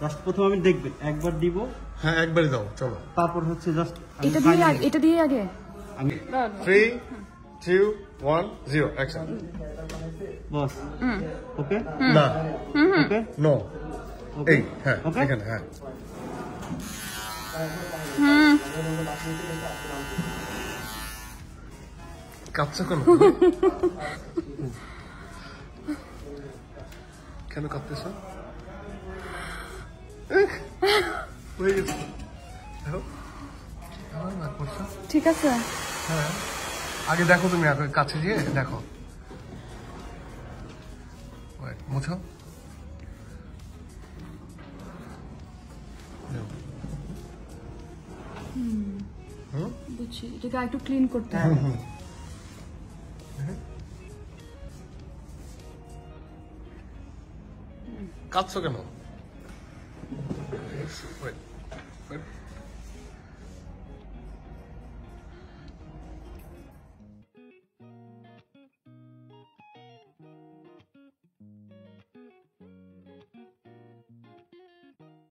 Just প্রথমে আমি দেখবেন একবার দিব। হ্যাঁ একবারই দাও চলো। তারপর হচ্ছে জাস্ট এটা দিয়ে আগে আমি 3 2 1 0 অ্যাকশন। বস ওকে না ওকে নো ওকে এই হ্যাঁ ওকে এখানে হ্যাঁ কাঁদছো কেন কেন কাঁদতেছো হয়ে গেছে ঠিক আছে হ্যাঁ আগে দেখো তুমি আগে কাছে গিয়ে দেখো মুছো বুঝছি এটাকে একটু ক্লিন করতে হবে কাঁদছো কেন